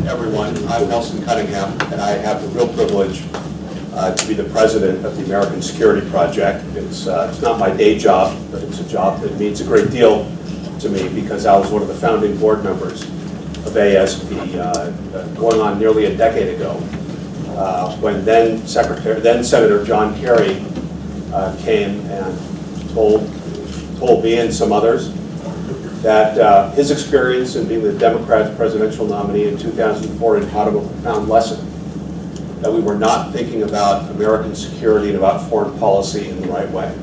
everyone. I'm Nelson Cunningham, and I have the real privilege to be the president of the American Security Project. It's not my day job, but it's a job that means a great deal to me because I was one of the founding board members of ASP going on nearly a decade ago, when then Senator John Kerry came and told me and some others that his experience in being the Democrats' presidential nominee in 2004 had taught him a profound lesson, that we were not thinking about American security and about foreign policy in the right way,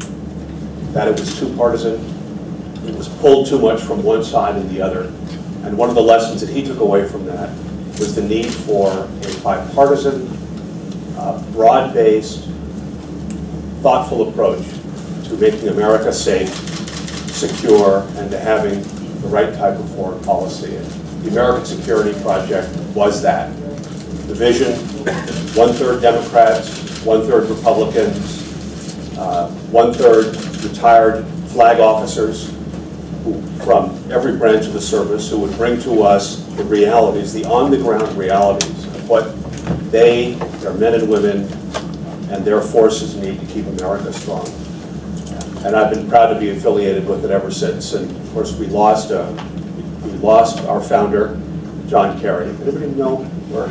that it was too partisan, it was pulled too much from one side and the other. And one of the lessons that he took away from that was the need for a bipartisan, broad-based, thoughtful approach to making America safe, secure, and to having the right type of foreign policy. And the American Security Project was that. The vision, 1/3 Democrats, 1/3 Republicans, 1/3 retired flag officers from every branch of the service who would bring to us the realities, the on-the-ground realities of what they, their men and women, and their forces need to keep America strong. And I've been proud to be affiliated with it ever since. And of course, we lost our founder, John Kerry. Anybody know where?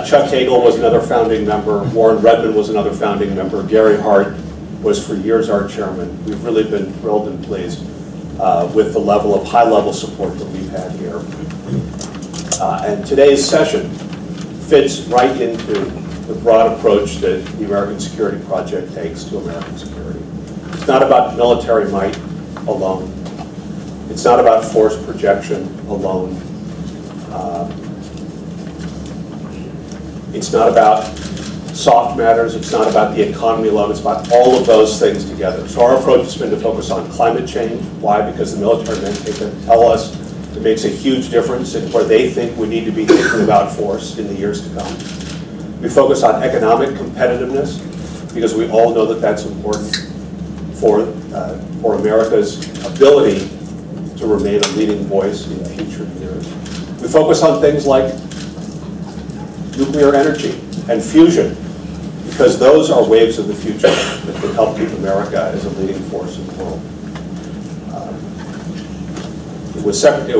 Chuck Hagel was another founding member. Warren Redmond was another founding member. Gary Hart was for years our chairman. We've really been thrilled and pleased with the level of high-level support that we've had here. And today's session fits right into the broad approach that the American Security Project takes to American security. It's not about military might alone. It's not about force projection alone. It's not about soft matters. It's not about the economy alone. It's about all of those things together. So our approach has been to focus on climate change. Why? Because the military men tell us it makes a huge difference in where they think we need to be thinking about force in the years to come. We focus on economic competitiveness because we all know that that's important for America's ability to remain a leading voice in future years. We focus on things like nuclear energy and fusion, because those are waves of the future that can help keep America as a leading force in the world. It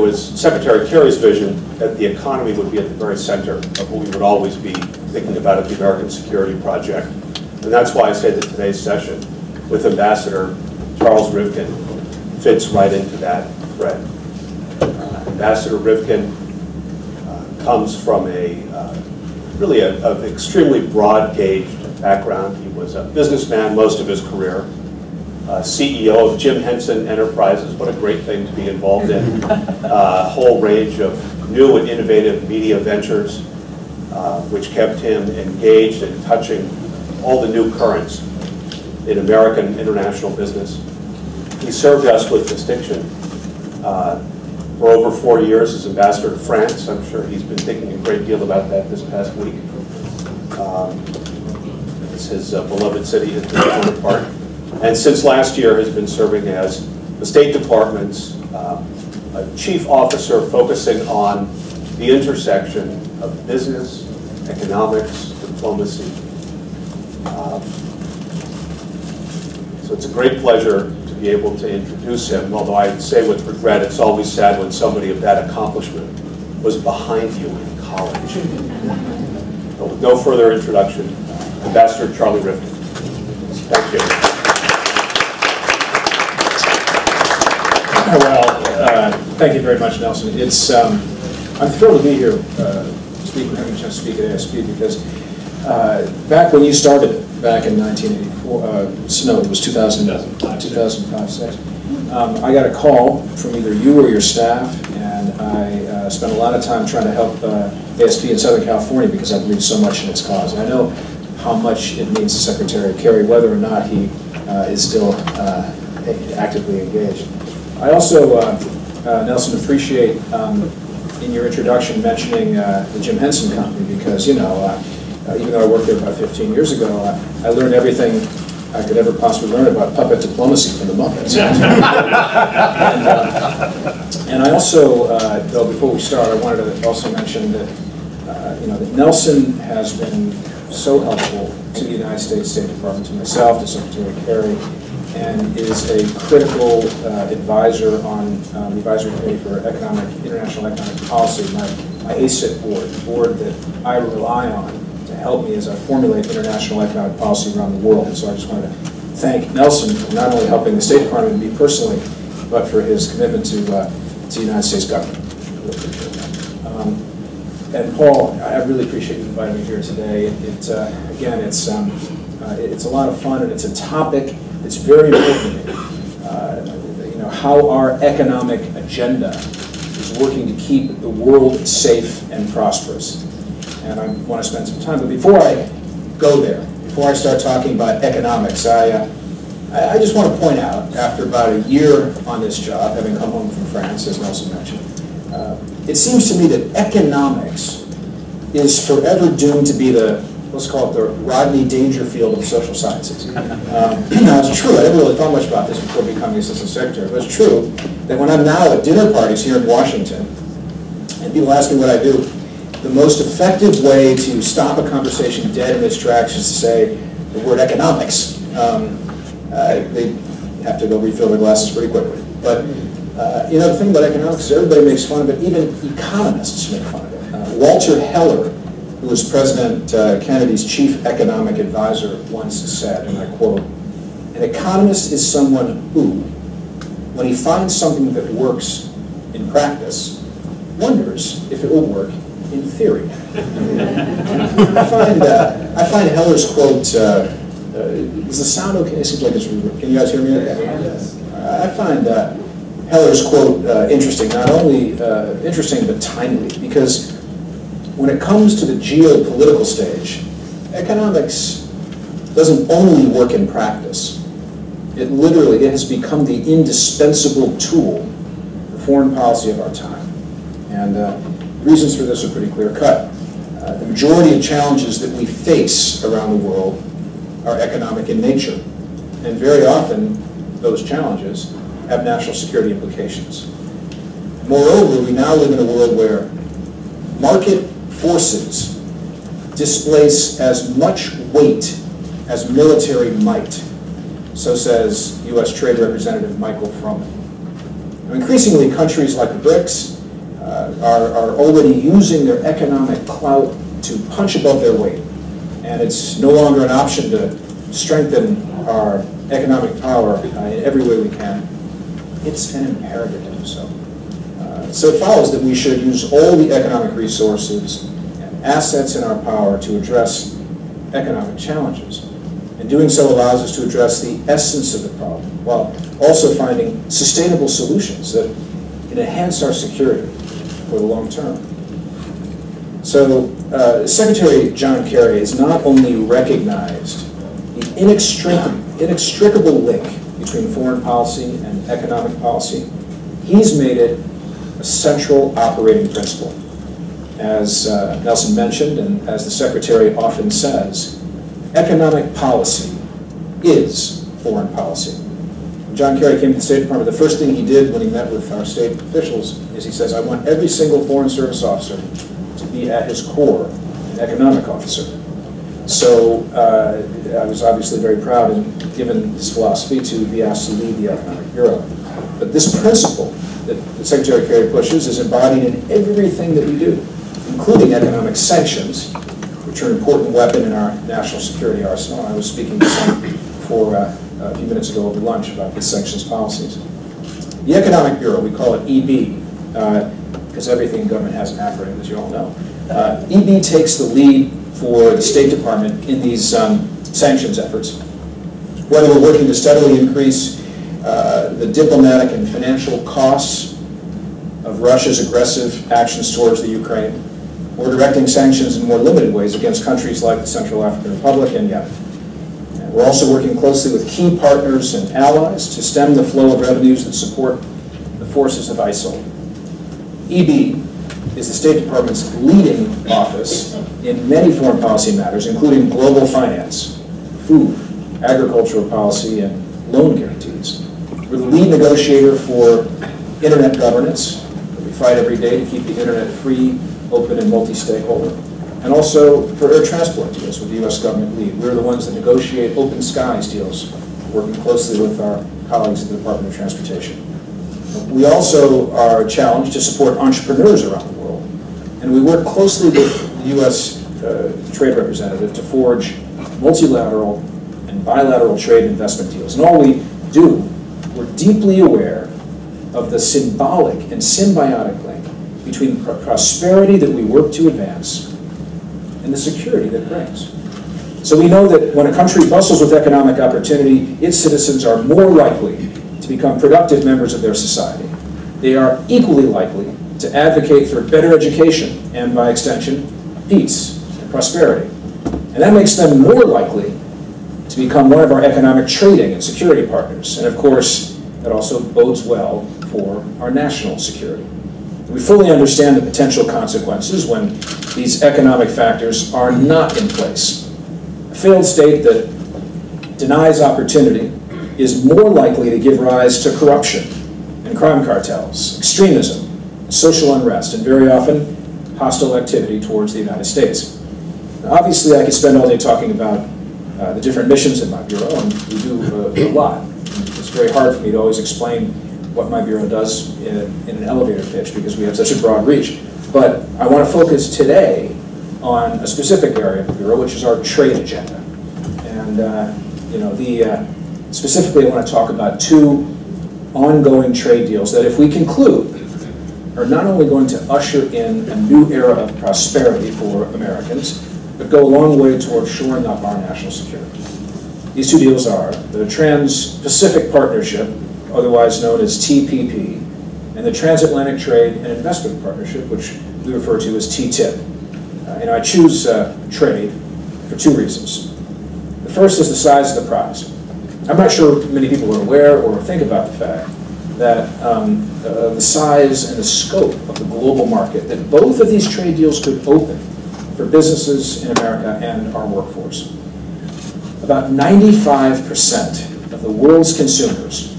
was Secretary Kerry's vision that the economy would be at the very center of what we would always be thinking about at the American Security Project. And that's why I say that today's session with Ambassador Charles Rivkin fits right into that thread. Ambassador Rivkin comes from really an extremely broad-gauged background. He was a businessman most of his career, CEO of Jim Henson Enterprises. What a great thing to be involved in. A whole range of new and innovative media ventures, which kept him engaged and touching all the new currents in American international business. He served us with distinction for over 4 years as ambassador to France. I'm sure he's been thinking a great deal about that this past week. It's his beloved city, his counterpart. And since last year has been serving as the State Department's chief officer focusing on the intersection of business, economics, diplomacy. So it's a great pleasure to be able to introduce him, although I say with regret, it's always sad when somebody of that accomplishment was behind you in college. But with no further introduction, Ambassador Charlie Rivkin. Thank you. Well, thank you very much, Nelson. It's I'm thrilled to be here, having a chance to speak at ASP because back when you started back in 1984, no, it was 2005, 6. I got a call from either you or your staff, and I spent a lot of time trying to help ASP in Southern California because I believe so much in its cause. And I know how much it means to Secretary Kerry, whether or not he is still actively engaged. I also, Nelson, appreciate in your introduction mentioning the Jim Henson Company because, you know, even though I worked there about 15 years ago, I learned everything I could ever possibly learn about puppet diplomacy from the Muppets. And I also, though, before we start, I wanted to also mention that, that Nelson has been so helpful to the United States State Department, to myself, to Secretary Kerry, and is a critical advisor on the Advisory Committee for International Economic Policy, my ACIP board, the board that I rely on to help me as I formulate international economic policy around the world. And so I just wanted to thank Nelson for not only helping the State Department and me personally, but for his commitment to the United States government. I really appreciate that. And Paul, I really appreciate you inviting me here today. Again, it's a lot of fun, and it's a topic that's very important to me. How our economic agenda is working to keep the world safe and prosperous. And I want to spend some time, but before I go there, before I start talking about economics, I just want to point out, after about a year on this job, having come home from France, as Nelson mentioned, it seems to me that economics is forever doomed to be the, let's call it the Rodney Dangerfield of social sciences. Now, it's true, I never really thought much about this before becoming assistant secretary, but it's true that when I'm now at dinner parties here in Washington, and people ask me what I do, the most effective way to stop a conversation dead in its tracks is to say the word economics. They have to go refill their glasses pretty quickly. But the thing about economics is everybody makes fun of it, even economists make fun of it. Walter Heller, who was President Kennedy's chief economic advisor, once said, and I quote, "An economist is someone who, when he finds something that works in practice, wonders if it will work in theory." I find Heller's quote, does the sound okay? It seems like it's, can you guys hear me okay? Yes. I find Heller's quote interesting, not only interesting but timely, because when it comes to the geopolitical stage, economics doesn't only work in practice. It has become the indispensable tool for foreign policy of our time. And reasons for this are pretty clear-cut. The majority of challenges that we face around the world are economic in nature. And very often, those challenges have national security implications. Moreover, we now live in a world where market forces displace as much weight as military might. So says U.S. Trade Representative Michael Froman. Increasingly, countries like the BRICS are already using their economic clout to punch above their weight. And it's no longer an option to strengthen our economic power in every way we can. It's an imperative to do so. So it follows that we should use all the economic resources and assets in our power to address economic challenges. And doing so allows us to address the essence of the problem, while also finding sustainable solutions that can enhance our security for the long term. So Secretary John Kerry has not only recognized the inextricable link between foreign policy and economic policy, he's made it a central operating principle. As Nelson mentioned, and as the Secretary often says, economic policy is foreign policy. When John Kerry came to the State Department, the first thing he did when he met with our state officials is he says, I want every single Foreign Service officer to be at his core an economic officer. So I was obviously very proud, and given his philosophy, to be asked to lead the Economic Bureau. But this principle that Secretary Kerry pushes is embodied in everything that we do, including economic sanctions, which are an important weapon in our national security arsenal. I was speaking to some for a few minutes ago over lunch about these sanctions policies. The Economic Bureau, we call it EB, because everything in government has an acronym, as you all know. EB takes the lead for the State Department in these sanctions efforts. Whether we're working to steadily increase the diplomatic and financial costs of Russia's aggressive actions towards the Ukraine, or directing sanctions in more limited ways against countries like the Central African Republic and Yemen. And we're also working closely with key partners and allies to stem the flow of revenues that support the forces of ISIL. EB is the State Department's leading office in many foreign policy matters, including global finance, food, agricultural policy, and loan guarantees. We're the lead negotiator for internet governance. We fight every day to keep the internet free, open, and multi-stakeholder. And also for air transport deals with the U.S. government lead. We're the ones that negotiate open skies deals, working closely with our colleagues at the Department of Transportation. We also are challenged to support entrepreneurs around the world. And we work closely with the U.S. Trade Representative to forge multilateral and bilateral trade and investment deals. And all we do, we're deeply aware of the symbolic and symbiotic link between prosperity that we work to advance and the security that it brings. So we know that when a country bustles with economic opportunity, its citizens are more likely to become productive members of their society. They are equally likely to advocate for better education and, by extension, peace and prosperity. And that makes them more likely to become one of our economic trading and security partners. And of course, that also bodes well for our national security. We fully understand the potential consequences when these economic factors are not in place. A failed state that denies opportunity is more likely to give rise to corruption and crime cartels, extremism, social unrest, and very often hostile activity towards the United States. Now, obviously, I could spend all day talking about the different missions in my bureau, and we do a lot. It's very hard for me to always explain what my bureau does in an elevator pitch because we have such a broad reach. But I want to focus today on a specific area of the bureau, which is our trade agenda. And specifically, I want to talk about two ongoing trade deals that, if we conclude, are not only going to usher in a new era of prosperity for Americans, but go a long way toward shoring up our national security. These two deals are the Trans-Pacific Partnership, otherwise known as TPP, and the Transatlantic Trade and Investment Partnership, which we refer to as TTIP. And I choose trade for two reasons. The first is the size of the prize. I'm not sure many people are aware or think about the fact that the size and the scope of the global market that both of these trade deals could open for businesses in America and our workforce. About 95% of the world's consumers,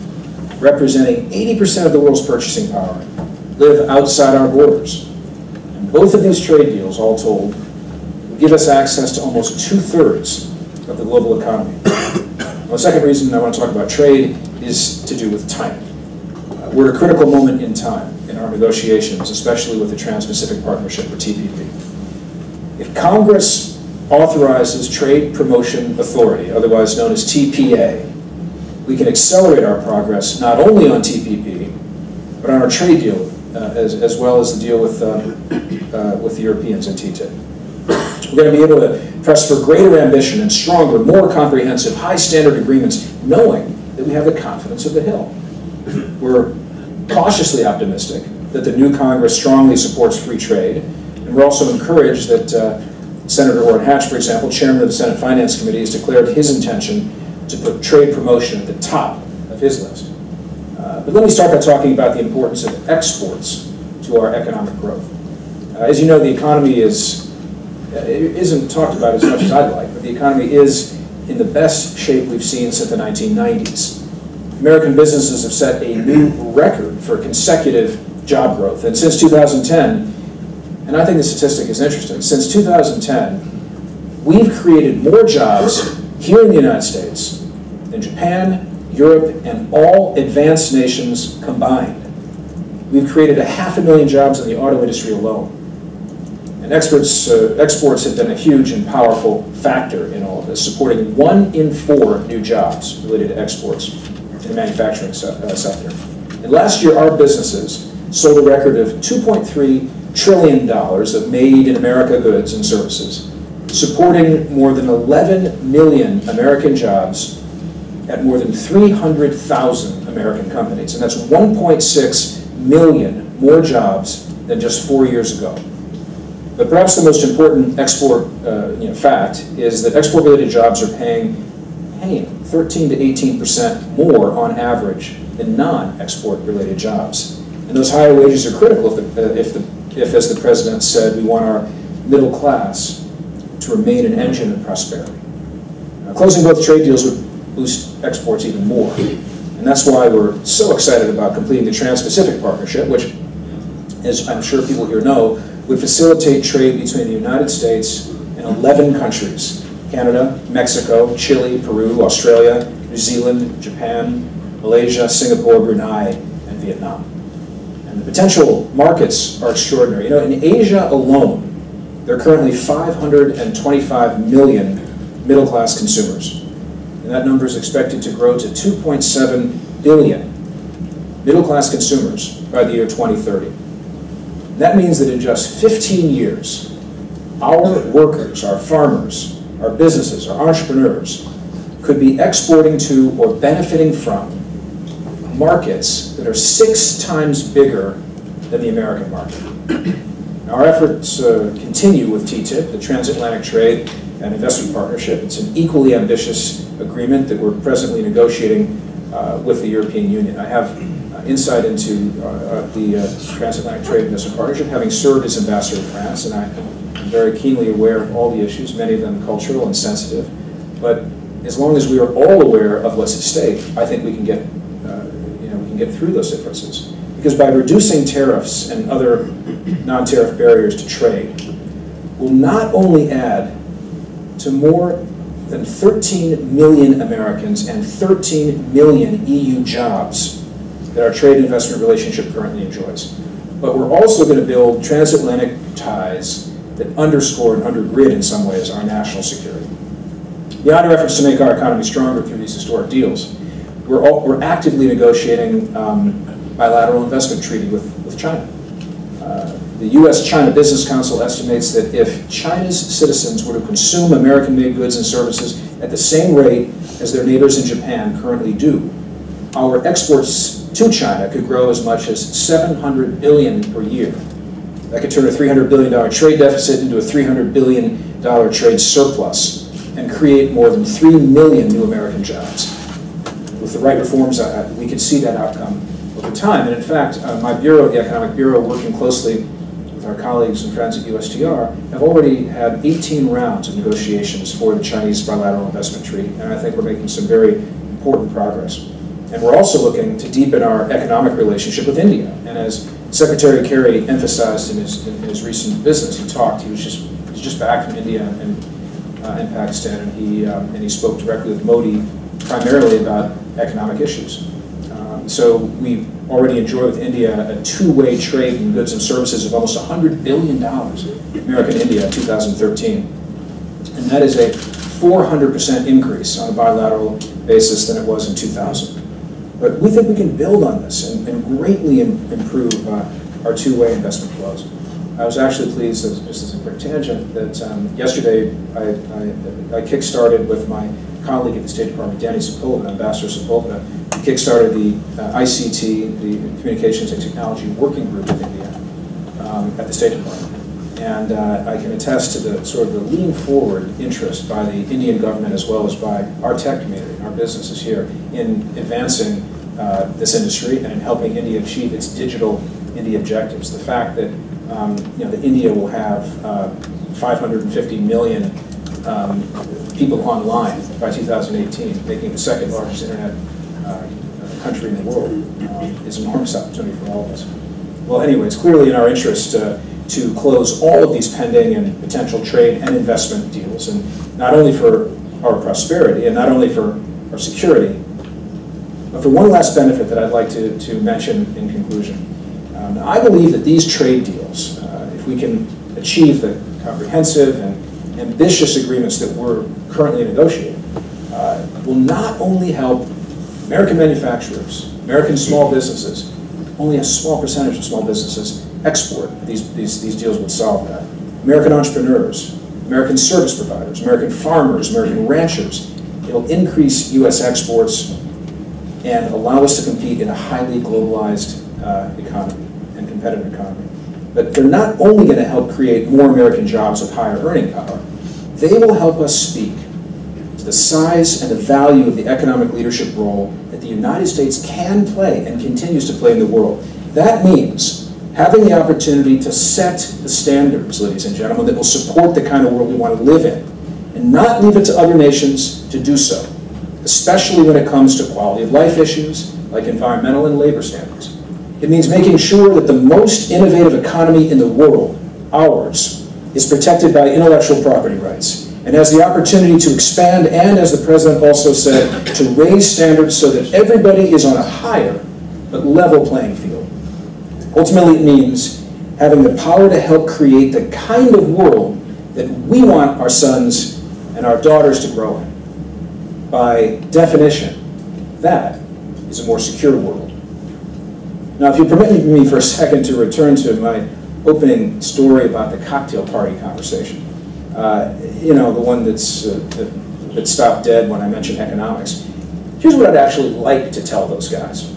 representing 80% of the world's purchasing power, live outside our borders. And both of these trade deals, all told, will give us access to almost 2/3 of the global economy. The second reason I want to talk about trade is to do with timing. We're at a critical moment in time in our negotiations, especially with the Trans-Pacific Partnership, or TPP. If Congress authorizes Trade Promotion Authority, otherwise known as TPA, we can accelerate our progress not only on TPP, but on our trade deal, as well as the deal with the Europeans in TTIP. We're going to be able to press for greater ambition and stronger, more comprehensive, high-standard agreements, knowing that we have the confidence of the Hill. We're cautiously optimistic that the new Congress strongly supports free trade, and we're also encouraged that Senator Orrin Hatch, for example, chairman of the Senate Finance Committee, has declared his intention to put trade promotion at the top of his list. But let me start by talking about the importance of exports to our economic growth. As you know, the economy isn't talked about as much as I'd like, but the economy is in the best shape we've seen since the 1990s. American businesses have set a new record for consecutive job growth. And since 2010, and I think the statistic is interesting, since 2010, we've created more jobs here in the United States than Japan, Europe, and all advanced nations combined. We've created 500,000 jobs in the auto industry alone. And exports have been a huge and powerful factor in all of this, supporting 1 in 4 new jobs related to exports in the manufacturing sector. And last year, our businesses sold a record of $2.3 trillion of made in America goods and services, supporting more than 11 million American jobs at more than 300,000 American companies. And that's 1.6 million more jobs than just 4 years ago. But perhaps the most important export fact is that export-related jobs are paying 13 to 18% more on average than non-export-related jobs. And those higher wages are critical if, as the President said, we want our middle class to remain an engine of prosperity. Closing both trade deals would boost exports even more. And that's why we're so excited about completing the Trans-Pacific Partnership, which, as I'm sure people here know, would facilitate trade between the United States and 11 countries: Canada, Mexico, Chile, Peru, Australia, New Zealand, Japan, Malaysia, Singapore, Brunei, and Vietnam. And the potential markets are extraordinary. You know, in Asia alone, there are currently 525 million middle-class consumers. And that number is expected to grow to 2.7 billion middle-class consumers by the year 2030. That means that in just 15 years, our workers, our farmers, our businesses, our entrepreneurs could be exporting to or benefiting from markets that are 6 times bigger than the American market. Our efforts continue with TTIP, the Transatlantic Trade and Investment Partnership. It's an equally ambitious agreement that we're presently negotiating with the European Union. I have insight into the Transatlantic Trade and Investment Partnership, having served as ambassador to France, and I'm very keenly aware of all the issues, many of them cultural and sensitive. But as long as we are all aware of what's at stake, I think we can get, we can get through those differences. Because by reducing tariffs and other non-tariff barriers to trade, will not only add to more than 13 million Americans and 13 million EU jobs that our trade and investment relationship currently enjoys, but we're also going to build transatlantic ties that underscore and undergird in some ways our national security. Beyond our efforts to make our economy stronger through these historic deals, we're actively negotiating bilateral investment treaty with China. The U.S.-China Business Council estimates that if China's citizens were to consume American-made goods and services at the same rate as their neighbors in Japan currently do, our exports to China could grow as much as $700 billion per year. That could turn a $300 billion trade deficit into a $300 billion trade surplus and create more than 3 million new American jobs. With the right reforms, we could see that outcome over time. And in fact, my bureau, the Economic Bureau, working closely with our colleagues and friends at USTR, have already had 18 rounds of negotiations for the Chinese bilateral investment treaty, and I think we're making some very important progress. And we're also looking to deepen our economic relationship with India. And as Secretary Kerry emphasized in his recent business, he's just back from India and Pakistan, and he spoke directly with Modi primarily about economic issues. So we already enjoy with India a two-way trade in goods and services of almost $100 billion, America-India in 2013. And that is a 400% increase on a bilateral basis than it was in 2000. But we think we can build on this and greatly improve our two-way investment flows. I was actually pleased, just as a quick tangent, that yesterday I kick-started with my colleague at the State Department, Danny Sepulveda, Ambassador Sepulveda, kick-started the ICT, the Communications and Technology Working Group in India at the State Department. And I can attest to the sort of the lean forward interest by the Indian government as well as by our tech community and our businesses here in advancing this industry and in helping India achieve its digital India objectives. The fact that that India will have 550 million people online by 2018, making the second largest internet country in the world, is an enormous opportunity for all of us. Well, anyway, it's clearly in our interest to close all of these pending and potential trade and investment deals, and not only for our prosperity and not only for our security, but for one last benefit that I'd like to mention in conclusion. I believe that these trade deals, if we can achieve the comprehensive and ambitious agreements that we're currently negotiating, will not only help American manufacturers, American small businesses, only a small percentage of small businesses export. These deals would solve that. American entrepreneurs, American service providers, American farmers, American ranchers. It'll increase U.S. exports and allow us to compete in a highly globalized economy and competitive economy. But they're not only going to help create more American jobs with higher earning power, they will help us speak to the size and the value of the economic leadership role that the United States can play and continues to play in the world. That means having the opportunity to set the standards, ladies and gentlemen, that will support the kind of world we want to live in, and not leave it to other nations to do so. especially when it comes to quality of life issues like environmental and labor standards. It means making sure that the most innovative economy in the world, ours, is protected by intellectual property rights and has the opportunity to expand and, as the President also said, to raise standards so that everybody is on a higher but level playing field. Ultimately, it means having the power to help create the kind of world that we want our sons and our daughters to grow in. By definition, that is a more secure world. Now, if you permit me for a second to return to my opening story about the cocktail party conversation, you know, the one that stopped dead when I mentioned economics. Here's what I'd actually like to tell those guys.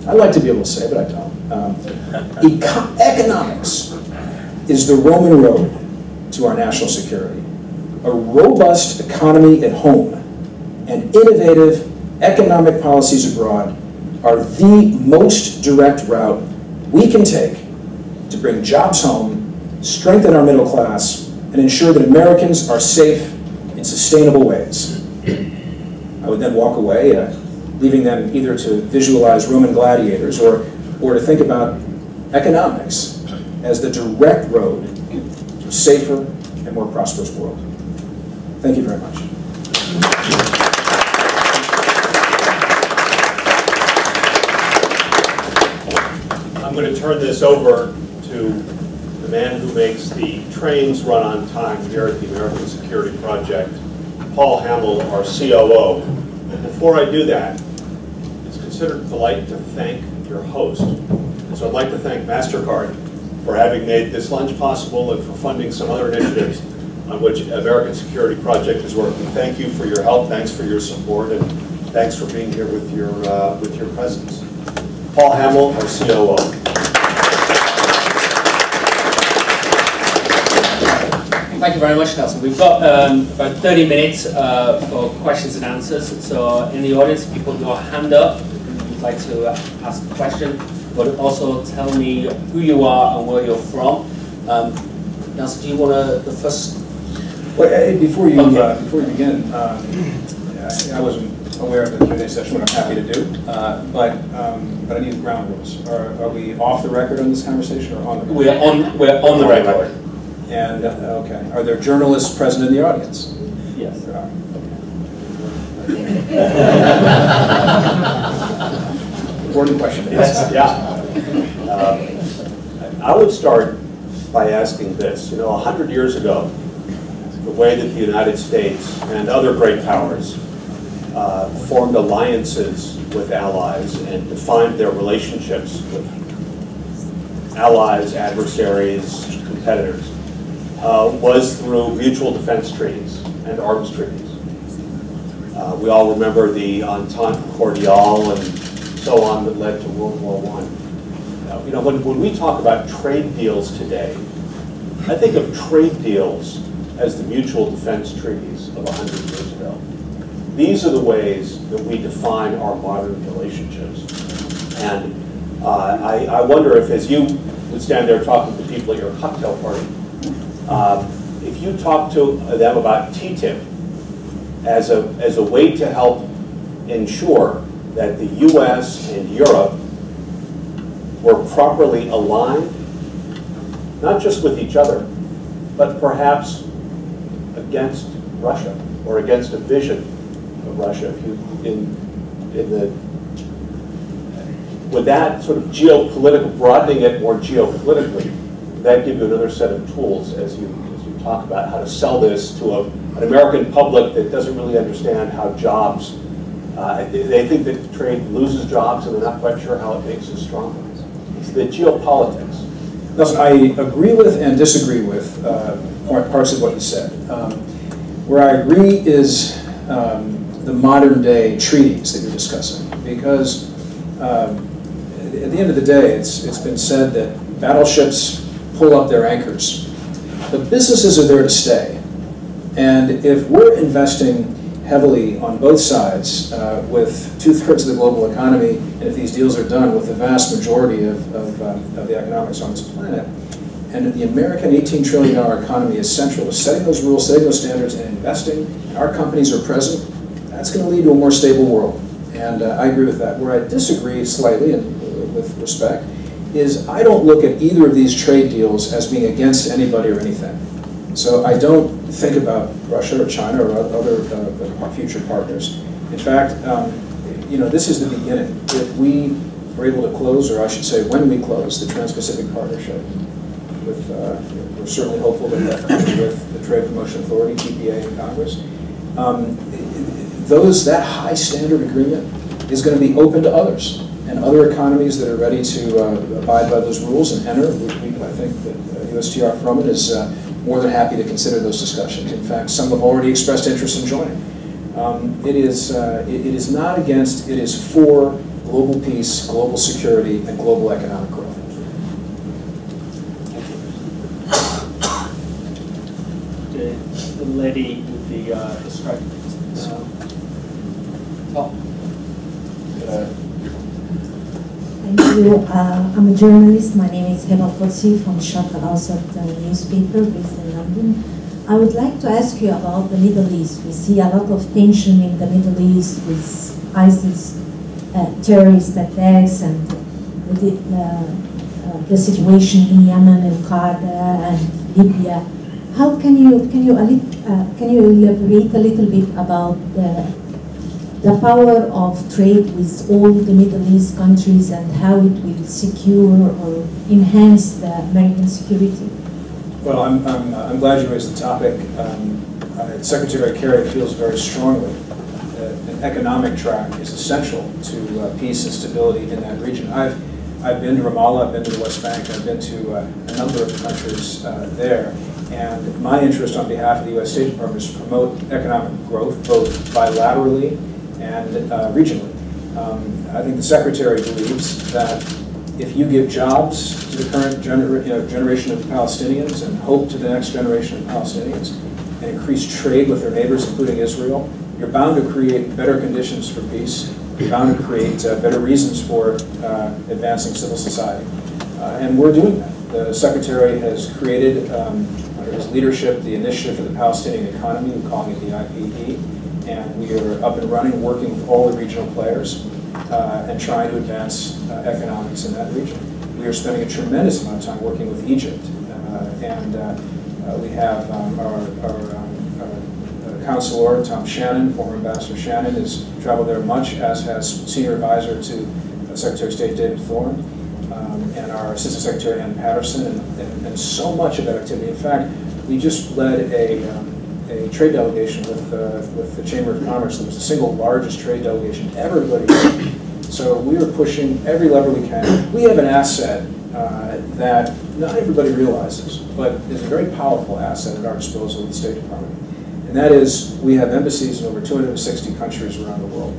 I'd like to be able to say, but I don't. Economics is the Roman road to our national security. A robust economy at home and innovative economic policies abroad are the most direct route we can take to bring jobs home, strengthen our middle class, and ensure that Americans are safe in sustainable ways. I would then walk away, leaving them either to visualize Roman gladiators or to think about economics as the direct road to a safer and more prosperous world. Thank you very much. I'm going to turn this over to the man who makes the trains run on time here at the American Security Project, Paul Hamill, our COO. And before I do that, it's considered a delight to thank your host. And so I'd like to thank MasterCard for having made this lunch possible and for funding some other initiatives on which American Security Project is working. Thank you for your help, thanks for your support, and thanks for being here with your presence. Paul Hamill, our COO. Thank you very much, Nelson. We've got about 30 minutes for questions and answers. So in the audience, if you put your hand up if you'd like to ask a question, but also tell me who you are and where you're from. Nelson, do you want the first? Well, before you begin, I wasn't aware of the Q&A session, what I'm happy to do, but I need the ground rules. Are we off the record on this conversation or on the record? We're on the record. And, okay, are there journalists present in the audience? Yes. There are. Okay. Important question. Yes, yeah. I would start by asking this. You know, 100 years ago, the way that the United States and other great powers formed alliances with allies and defined their relationships with allies, adversaries, competitors, was through mutual defense treaties and arms treaties. We all remember the Entente Cordiale and so on that led to World War I. You know, when we talk about trade deals today, I think of trade deals as the mutual defense treaties of 100 years ago. These are the ways that we define our modern relationships. And I wonder if, as you would stand there talking to people at your cocktail party, if you talk to them about TTIP as a way to help ensure that the US and Europe were properly aligned, not just with each other, but perhaps against Russia or against a vision of Russia. With that sort of geopolitical, broadening it more geopolitically, that give you another set of tools as you talk about how to sell this to an American public that doesn't really understand how jobs, they think that trade loses jobs and they're not quite sure how it makes us stronger. It's the geopolitics. Nelson, I agree with and disagree with parts of what you said. Where I agree is the modern day treaties that you're discussing, because at the end of the day, it's been said that battleships pull up their anchors. The businesses are there to stay. And if we're investing heavily on both sides with 2/3 of the global economy, and if these deals are done with the vast majority of the economics on this planet, and the American $18 trillion economy is central to setting those rules, setting those standards, and investing, and our companies are present, that's going to lead to a more stable world. And I agree with that. Where I disagree slightly, and with respect, is I don't look at either of these trade deals as being against anybody or anything. So I don't think about Russia or China or other future partners. In fact, you know, this is the beginning. If we are able to close, or I should say when we close, the Trans-Pacific Partnership, with, we're certainly hopeful that with the Trade Promotion Authority, TPA, in Congress, that high standard agreement is going to be open to others. And other economies that are ready to abide by those rules and enter, I think that USTR from it is more than happy to consider those discussions. In fact, some have already expressed interest in joining. It is not against, it is for global peace, global security, and global economic growth. The lady with the stripe. Top. Thank you. I'm a journalist. My name is Heba Qudsi from Sharq al-Awsat newspaper based in London. I would like to ask you about the Middle East. We see a lot of tension in the Middle East with ISIS terrorist attacks and the situation in Yemen and Qaeda and Libya. How can you elaborate a little bit about the power of trade with all the Middle East countries and how it will secure or enhance the American security? Well, I'm glad you raised the topic. Secretary Kerry feels very strongly that an economic track is essential to peace and stability in that region. I've been to Ramallah, I've been to the West Bank, I've been to a number of countries there. And my interest on behalf of the U.S. State Department is to promote economic growth, both bilaterally and regionally. I think the Secretary believes that if you give jobs to the current generation of Palestinians and hope to the next generation of Palestinians and increase trade with their neighbors, including Israel, you're bound to create better conditions for peace. You're bound to create better reasons for advancing civil society. And we're doing that. The Secretary has created, under his leadership, the Initiative for the Palestinian Economy. We're calling it the IPE. And we are up and running, working with all the regional players and trying to advance economics in that region. We are spending a tremendous amount of time working with Egypt. We have our counselor, Tom Shannon, former Ambassador Shannon, has traveled there much, as has Senior Advisor to Secretary of State David Thorne, and our Assistant Secretary Ann Patterson, and so much of that activity. In fact, we just led a trade delegation with the Chamber of Commerce that was the single largest trade delegation everybody did. So we are pushing every lever we can. We have an asset that not everybody realizes, but is a very powerful asset at our disposal at the State Department. And that is, we have embassies in over 260 countries around the world.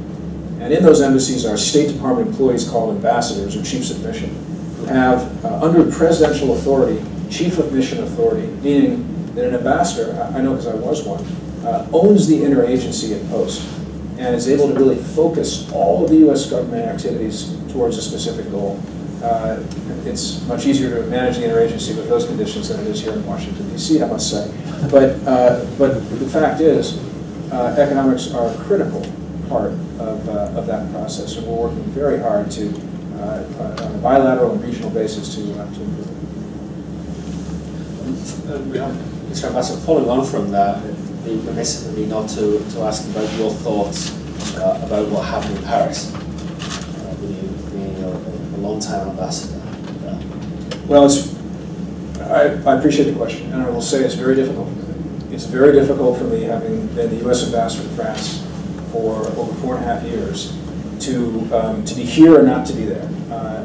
And in those embassies are State Department employees called ambassadors, or chiefs of mission, who have, under presidential authority, chief of mission authority, meaning that an ambassador, I know because I was one, owns the interagency at post and is able to really focus all of the U.S. government activities towards a specific goal. It's much easier to manage the interagency with those conditions than it is here in Washington, D.C., I must say. But the fact is, economics are a critical part of that process, and we're working very hard to, on a bilateral and regional basis, to improve it. Mr. Ambassador, following on from that, it'd be remiss of me not to ask about your thoughts about what happened in Paris, with you being a long-time ambassador. Well, I appreciate the question, and I will say it's very difficult. It's very difficult for me, having been the U.S. ambassador to France for over 4.5 years, to be here and not to be there.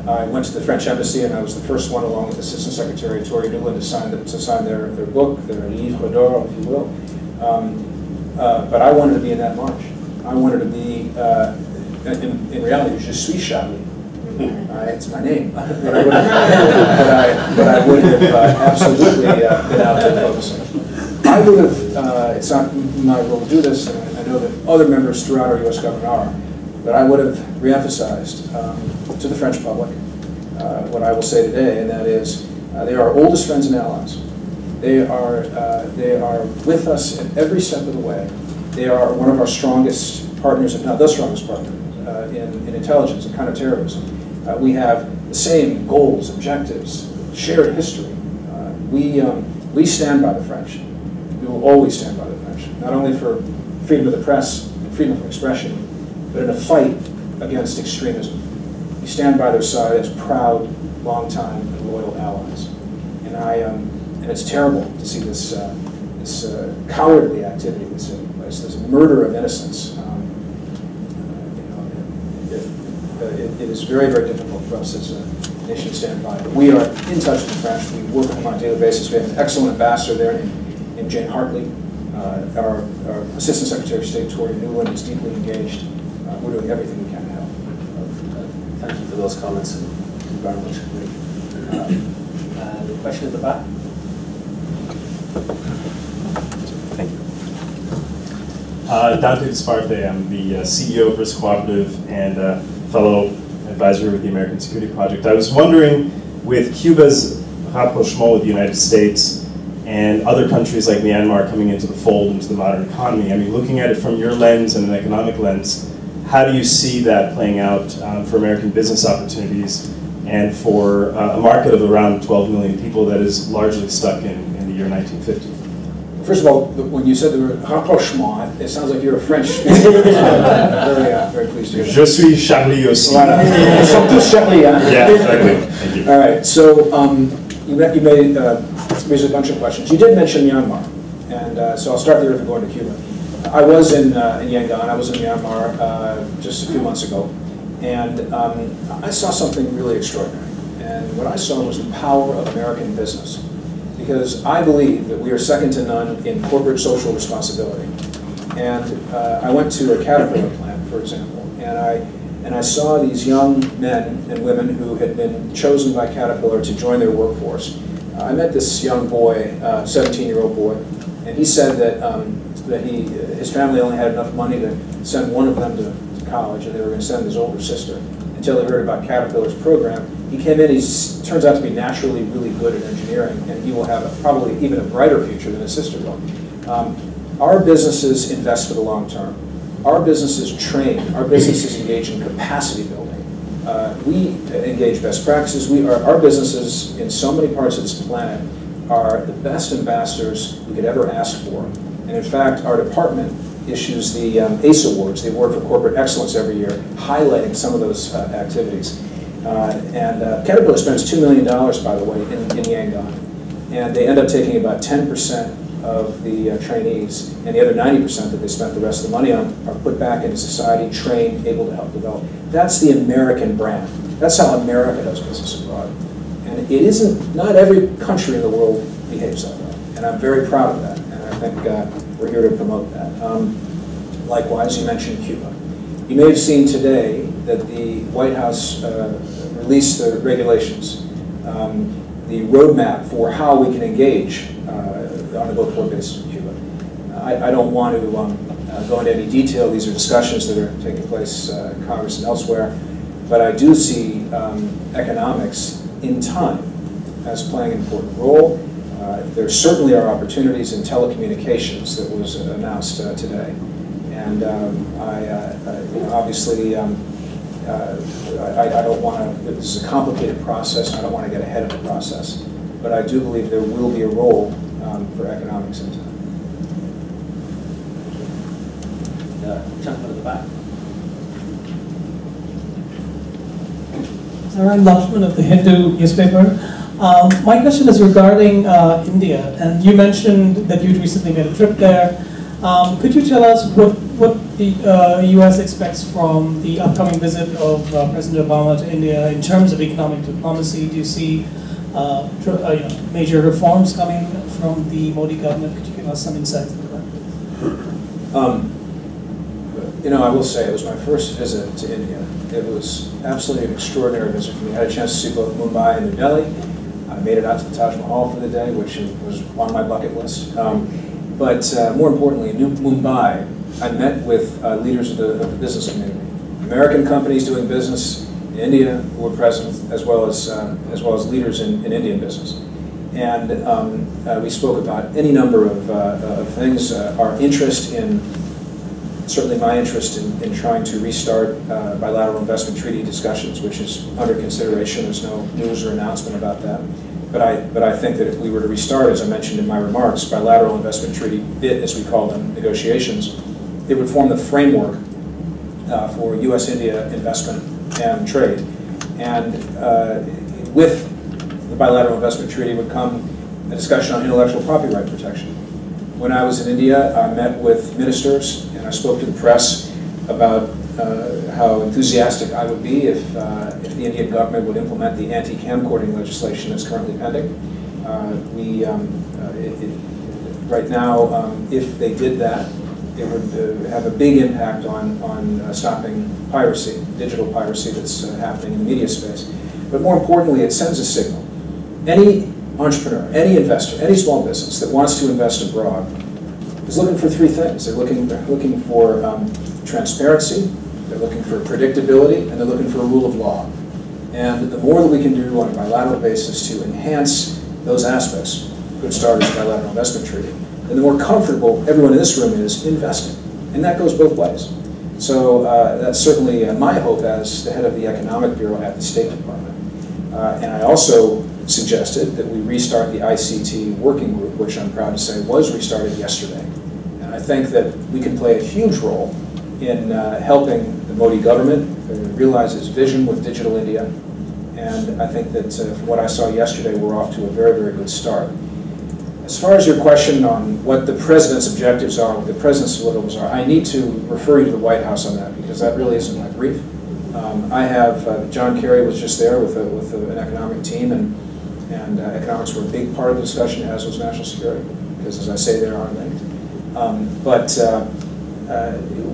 I went to the French embassy, and I was the first one, along with Assistant Secretary Tori Newland, to sign their book, their livre d'or, if you will. But I wanted to be in that march. I wanted to be, in reality, je suis Charlie. It's my name. but I would have absolutely been out there focusing. I would have, it's not my role to do this, and I know that other members throughout our U.S. government are, but I would have reemphasized to the French public what I will say today, and that is they are our oldest friends and allies. They are with us at every step of the way. They are one of our strongest partners, if not the strongest partner, in intelligence and counterterrorism. We have the same goals, objectives, shared history. We stand by the French. We will always stand by the French, not only for freedom of the press, freedom of expression, but in a fight against extremism. We stand by their side as proud, long-time, and loyal allies. And it's terrible to see this cowardly activity that's taking place, this murder of innocence. It is very, very difficult for us as a nation to stand by. But we are in touch with the French. We work with them on a daily basis. We have an excellent ambassador there named Jane Hartley. Our Assistant Secretary of State, Tori Newland, is deeply engaged. We're doing everything we can to help. Thank you for those comments. Thank you very much. The question at the back. Thank you. Dante Disparte, I'm the CEO of Risk Cooperative and fellow advisor with the American Security Project. I was wondering, with Cuba's rapprochement with the United States and other countries like Myanmar coming into the fold, into the modern economy, I mean, looking at it from your lens and an economic lens, how do you see that playing out for American business opportunities and for a market of around 12 million people that is largely stuck in the year 1950? First of all, when you said the word rapprochement, it sounds like you're a French speaker. Very pleased to hear that. Je suis Charlie aussi. Voilà. Ils sont tous Charlie, hein? Yeah, exactly. Thank you. All right, so you made raised a bunch of questions. You did mention Myanmar, and so I'll start there if we're going to Cuba. I was in Yangon, I was in Myanmar just a few months ago, and I saw something really extraordinary. And what I saw was the power of American business. Because I believe that we are second to none in corporate social responsibility. And I went to a Caterpillar plant, for example, and I saw these young men and women who had been chosen by Caterpillar to join their workforce. I met this young boy, 17-year-old boy, and he said that his family only had enough money to send one of them to college, and they were going to send his older sister, until they heard about Caterpillar's program. He came in, he turns out to be naturally really good at engineering, and he will have probably even a brighter future than his sister will. Our businesses invest for the long term. Our businesses train. Our businesses engage in capacity building. We engage best practices. Our businesses in so many parts of this planet are the best ambassadors we could ever ask for. And in fact, our department issues the ACE Awards, the Award for Corporate Excellence, every year, highlighting some of those activities. Caterpillar spends $2 million, by the way, in Yangon. And they end up taking about 10% of the trainees, and the other 90% that they spent the rest of the money on are put back into society, trained, able to help develop. That's the American brand. That's how America does business abroad. And it isn't, not every country in the world behaves that way. And I'm very proud of that. And I think we're here to promote that. Likewise, you mentioned Cuba. You may have seen today that the White House released the regulations, the roadmap for how we can engage on a go-forward basis with Cuba. I don't want to go into any detail. These are discussions that are taking place in Congress and elsewhere. But I do see economics in time as playing an important role. There certainly are opportunities in telecommunications that was announced today. And obviously, I don't want to, this is a complicated process, and I don't want to get ahead of the process. But I do believe there will be a role for economics in time. Gentleman at the back. I'm Lakshman of the Hindu newspaper. My question is regarding India, and you mentioned that you'd recently made a trip there. Could you tell us what the U.S. expects from the upcoming visit of President Obama to India in terms of economic diplomacy? Do you see major reforms coming from the Modi government? Could you give us some insights into that? I will say it was my first visit to India. It was absolutely an extraordinary visit for me. I had a chance to see both Mumbai and New Delhi. I made it out to the Taj Mahal for the day, which was on my bucket list. But more importantly, in Mumbai, I met with leaders of the business community, American companies doing business in India who were present, as well as leaders in Indian business. And we spoke about any number of things, our interest in certainly my interest in trying to restart bilateral investment treaty discussions, which is under consideration. There's no news or announcement about that. But I think that if we were to restart, as I mentioned in my remarks, bilateral investment treaty, as we call them, negotiations, it would form the framework for U.S.-India investment and trade. And with the bilateral investment treaty would come a discussion on intellectual property right protection. When I was in India, I met with ministers and I spoke to the press about how enthusiastic I would be if the Indian government would implement the anti-camcording legislation that's currently pending. Right now, if they did that, it would have a big impact on stopping piracy, digital piracy that's happening in the media space. But more importantly, it sends a signal. Any entrepreneur, any investor, any small business that wants to invest abroad is looking for three things. They're looking for transparency, they're looking for predictability, and they're looking for a rule of law. And the more that we can do on a bilateral basis to enhance those aspects, good start is bilateral investment treaty, and the more comfortable everyone in this room is investing. And that goes both ways. So that's certainly my hope as the head of the Economic Bureau at the State Department. And I also suggested that we restart the ICT working group, which I'm proud to say was restarted yesterday. And I think that we can play a huge role in helping the Modi government realize its vision with Digital India. And I think that from what I saw yesterday, we're off to a very, very good start. As far as your question on what the President's objectives are, what the President's deliverables are, I need to refer you to the White House on that because that really isn't my brief. I have, John Kerry was just there with an economic team, and economics were a big part of the discussion, as was national security, because as I say, they are linked.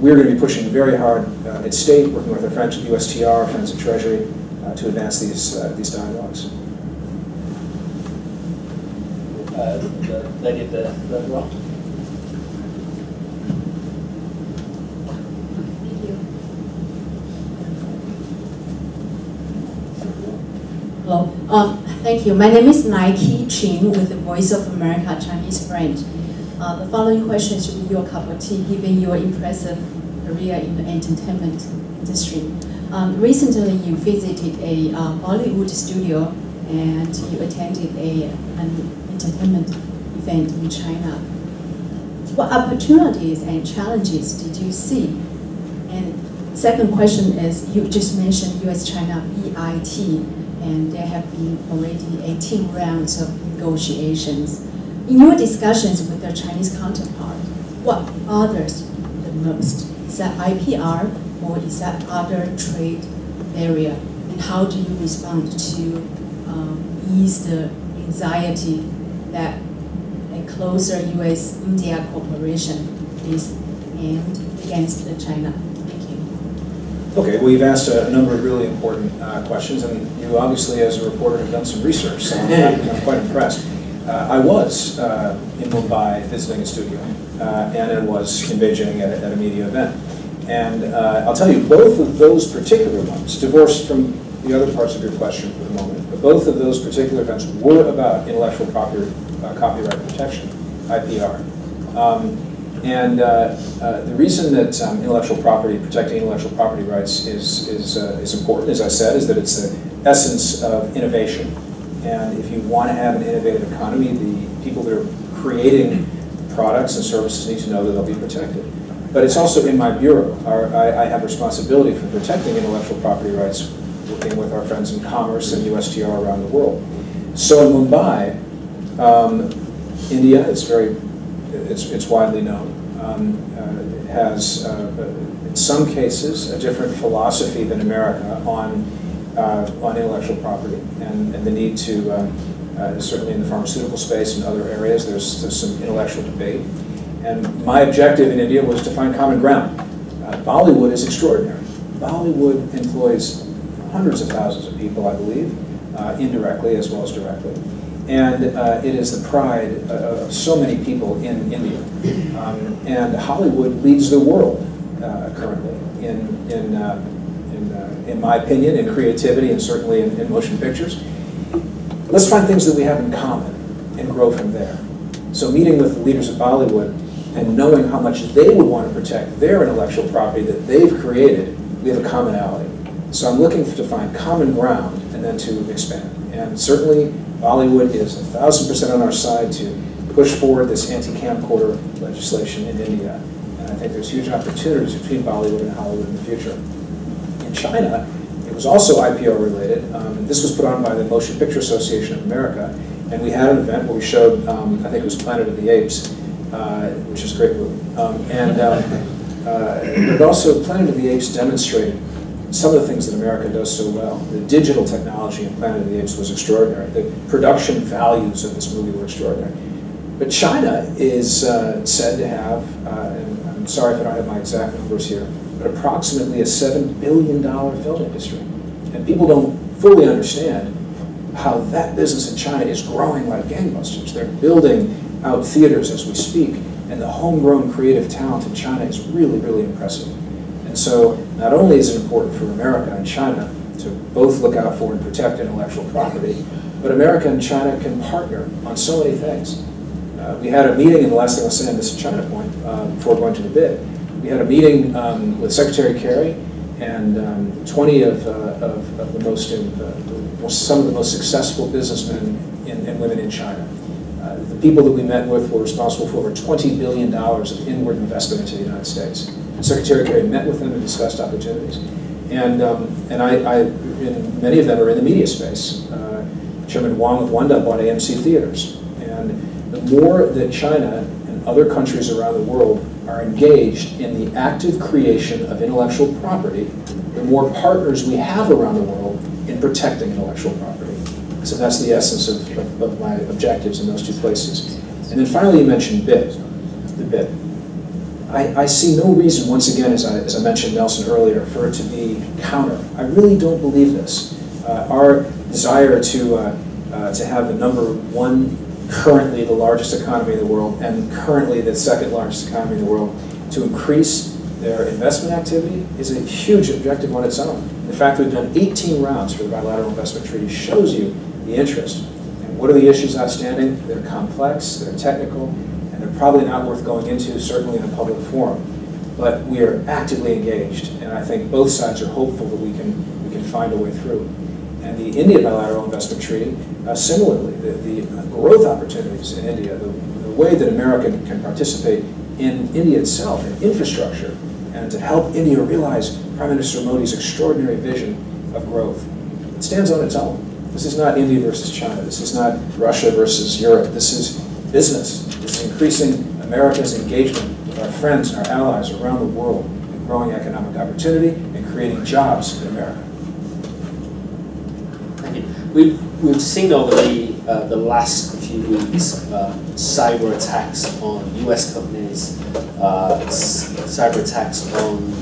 We're going to be pushing very hard at State, working with our friends at USTR, friends at Treasury, to advance these dialogues. The lady at the third row. Hello. Thank you. My name is Nike Chin with the Voice of America Chinese branch. The following question should be your cup of tea, given your impressive career in the entertainment industry. Recently, you visited a Bollywood studio and you attended an entertainment event in China. What opportunities and challenges did you see? And second question is, you just mentioned U.S.-China EIT, and there have been already 18 rounds of negotiations. In your discussions with your Chinese counterpart, what bothers the most? Is that IPR or is that other trade area? And how do you respond to ease the anxiety that a closer U.S.-India cooperation is aimed against China? Thank you. Okay, well, you've asked a number of really important questions, and you obviously, as a reporter, have done some research, so I'm quite impressed. I was in Mumbai visiting a studio, and I was in Beijing at a media event. And I'll tell you, both of those particular ones, divorced from the other parts of your question for the moment, but both of those particular events were about intellectual property, copyright protection, IPR. The reason that protecting intellectual property rights is important, as I said, is that it's the essence of innovation. And if you want to have an innovative economy, the people that are creating products and services need to know that they'll be protected. But it's also in my bureau. I have responsibility for protecting intellectual property rights, working with our friends in commerce and USTR around the world. So in Mumbai, India is it's widely known. Has, in some cases, a different philosophy than America on intellectual property and the need to, certainly in the pharmaceutical space and other areas, there's some intellectual debate. And my objective in India was to find common ground. Bollywood is extraordinary. Bollywood employs hundreds of thousands of people, I believe, indirectly as well as directly. And it is the pride of so many people in India. And Hollywood leads the world currently in my opinion, in creativity and certainly in motion pictures. Let's find things that we have in common and grow from there. So meeting with the leaders of Bollywood and knowing how much they would want to protect their intellectual property that they've created, we have a commonality. So I'm looking to find common ground and then to expand. And certainly Bollywood is 1,000% on our side to push forward this anti-camcorder legislation in India. And I think there's huge opportunities between Bollywood and Hollywood in the future. In China, it was also IPO related. This was put on by the Motion Picture Association of America. And we had an event where we showed, I think it was Planet of the Apes, which is a great movie. But also Planet of the Apes demonstrated some of the things that America does so well. The digital technology in Planet of the Apes was extraordinary. The production values of this movie were extraordinary. But China is said to have, and I'm sorry if I don't have my exact numbers here, but approximately a $7 billion film industry. And people don't fully understand how that business in China is growing like gangbusters. They're building out theaters as we speak, and the homegrown creative talent in China is really, really impressive. And so not only is it important for America and China to both look out for and protect intellectual property, but America and China can partner on so many things. We had a meeting, and the last thing I'll say on this China point, before going to the bid, we had a meeting with Secretary Kerry and 20 of the most, some of the most successful businessmen and women in China. The people that we met with were responsible for over $20 billion of inward investment into the United States. Secretary Kerry met with them and discussed opportunities. And many of them are in the media space. Chairman Wang of Wanda bought AMC Theaters. And the more that China and other countries around the world are engaged in the active creation of intellectual property, the more partners we have around the world in protecting intellectual property. So that's the essence of my objectives in those two places. And then finally you mentioned BID, the BID. I see no reason, once again, as I mentioned Nelson earlier, for it to be counter. I really don't believe this. Our desire to have the #1, currently the largest economy in the world, and currently the second largest economy in the world, to increase their investment activity is a huge objective on its own. The fact that we've done 18 rounds for the bilateral investment treaty shows you the interest. And what are the issues outstanding? They're complex, they're technical, and they're probably not worth going into, certainly in a public forum. But we are actively engaged, and I think both sides are hopeful that we can find a way through. And the India bilateral investment treaty, similarly, the growth opportunities in India, the way that America can participate in India itself, in infrastructure, and to help India realize Prime Minister Modi's extraordinary vision of growth. It stands on its own. This is not India versus China. This is not Russia versus Europe. This is business. This is increasing America's engagement with our friends and our allies around the world in growing economic opportunity and creating jobs in America. Thank you. We've seen over the last few weeks cyber attacks on U.S. companies, cyber attacks on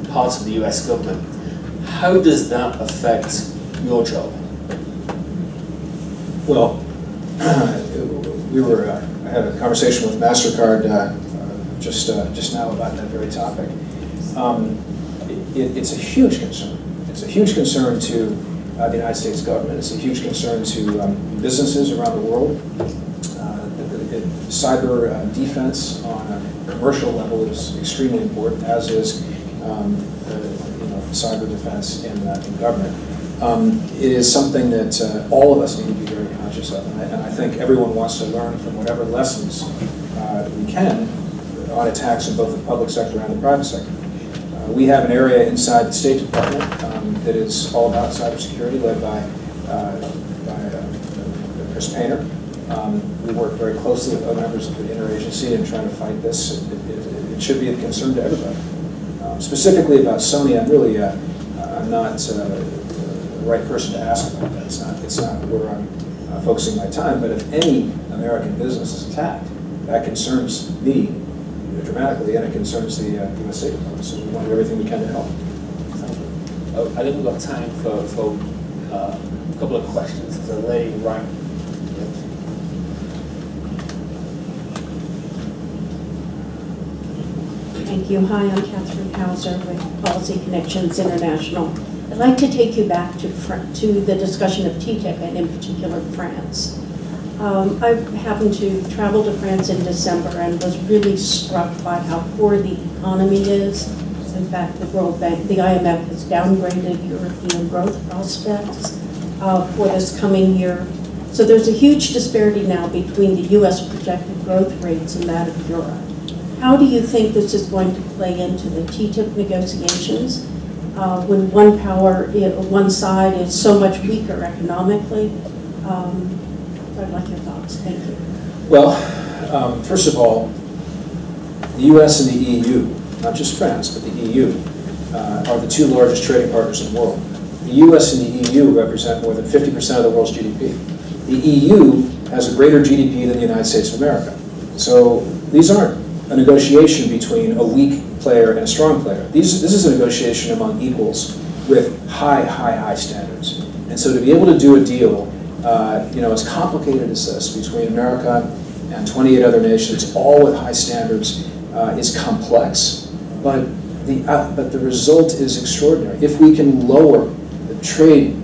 parts of the U.S. government. How does that affect your job? Well, I had a conversation with MasterCard just now about that very topic. It's a huge concern. It's a huge concern to the United States government. It's a huge concern to businesses around the world. Cyber defense on a commercial level is extremely important, as is cyber defense in government. It is something that all of us need to be very conscious of, and I think everyone wants to learn from whatever lessons we can on attacks in both the public sector and the private sector. We have an area inside the State Department that is all about cybersecurity, led by Chris Painter. We work very closely with other members of the interagency in trying to fight this. It should be of concern to everybody. Specifically about Sony, I'm not the right person to ask about that. It's not where I'm focusing my time. But if any American business is attacked, that concerns me dramatically, and it concerns the U.S. State Department. So we want to do everything we can to help. Thank you. I think we've got time for a couple of questions. There's a lady right. Thank you. Hi, I'm Catherine Hauser with Policy Connections International. I'd like to take you back to the discussion of TTIP and in particular France. I happened to travel to France in December and was really struck by how poor the economy is. In fact, the World Bank, the IMF has downgraded European growth prospects for this coming year. So there's a huge disparity now between the US projected growth rates and that of Europe. How do you think this is going to play into the TTIP negotiations when one side is so much weaker economically? I'd like your thoughts. Thank you. Well, first of all, the US and the EU, not just France, but the EU, are the two largest trading partners in the world. The US and the EU represent more than 50% of the world's GDP. The EU has a greater GDP than the United States of America. So these aren't a negotiation between a weak player and a strong player. This is a negotiation among equals with high standards. And so to be able to do a deal, as complicated as this between America and 28 other nations, all with high standards, is complex. But the result is extraordinary. If we can lower the trade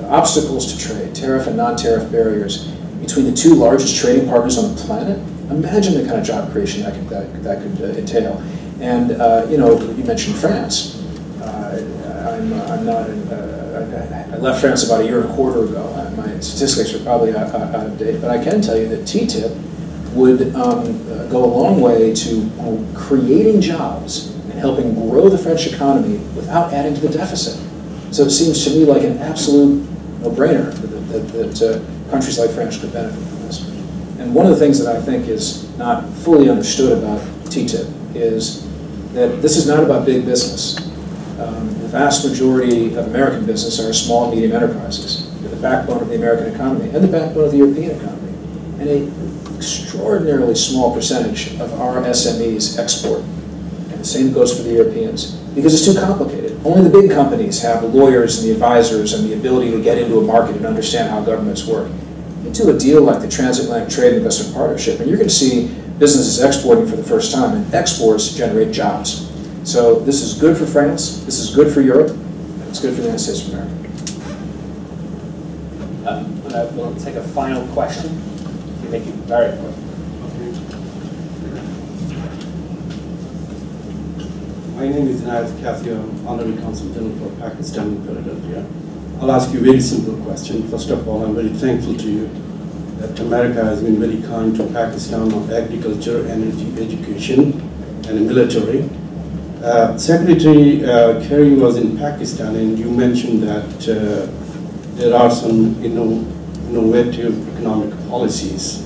obstacles to trade, tariff and non-tariff barriers between the two largest trading partners on the planet, imagine the kind of job creation that could entail. And you mentioned France. I left France about a year and a quarter ago. My statistics are probably out of date, but I can tell you that TTIP would go a long way to creating jobs and helping grow the French economy without adding to the deficit. So it seems to me like an absolute no-brainer that countries like France could benefit from this. And one of the things that I think is not fully understood about TTIP is that this is not about big business. The vast majority of American business are small and medium enterprises. They're the backbone of the American economy and the backbone of the European economy. And an extraordinarily small percentage of our SMEs export. And the same goes for the Europeans, because it's too complicated. Only the big companies have the lawyers and the advisors and the ability to get into a market and understand how governments work. You do a deal like the Transatlantic Trade and Investment Partnership, and you're going to see businesses exporting for the first time, and exports generate jobs. So this is good for France, this is good for Europe, and it's good for the United States of America. We'll take a final question. You make it very quick. My name is Inayat Kathia, Honorary Consul General for Pakistan in Philadelphia. I'll ask you a very simple question. First of all, I'm very thankful to you that America has been very kind to Pakistan on agriculture, energy, education, and military. Secretary Kerry was in Pakistan, and you mentioned that there are some innovative economic policies.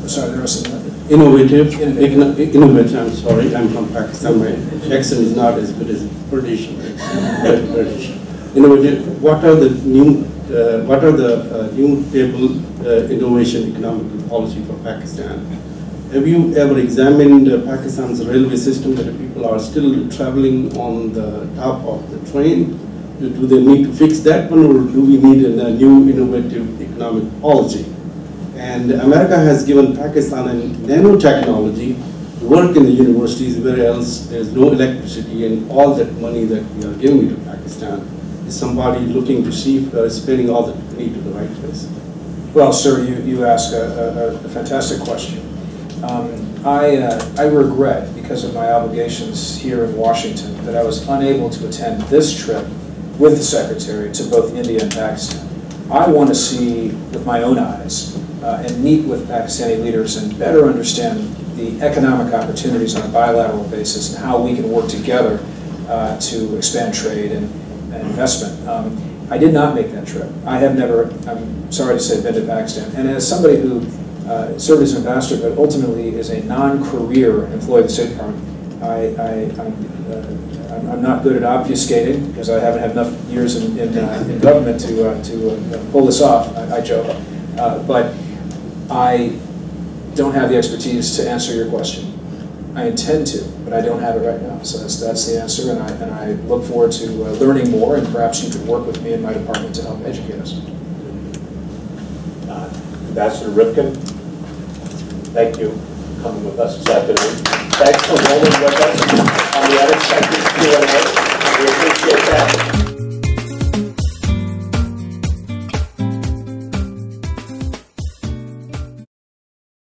Sorry, there are some Innovative, I'm sorry, I'm from Pakistan, my accent is not as good as British. Innovative, what are the new table innovation economic policy for Pakistan? Have you ever examined Pakistan's railway system, that people are still traveling on the top of the train? Do they need to fix that one, or do we need a new innovative economic policy? And America has given Pakistan a nanotechnology to work in the universities where else there's no electricity, and all that money that we are giving to Pakistan is somebody looking to see if we are spending all that money to the right place. Well, sir, you ask a fantastic question. I regret, because of my obligations here in Washington, that I was unable to attend this trip with the Secretary to both India and Pakistan. I want to see with my own eyes and meet with Pakistani leaders and better understand the economic opportunities on a bilateral basis and how we can work together to expand trade and investment. I did not make that trip. I have never, I'm sorry to say, been to Pakistan. And as somebody who served as an ambassador, but ultimately is a non-career employee of the State Department, I'm not good at obfuscating, because I haven't had enough years in government to pull this off. I joke. But I don't have the expertise to answer your question. I intend to, but I don't have it right now. So that's the answer, and I look forward to learning more, and perhaps you could work with me in my department to help educate us. Ambassador Rivkin, thank you for coming with us this afternoon. Thanks for rolling with us on the unexpected Q&A. We appreciate that.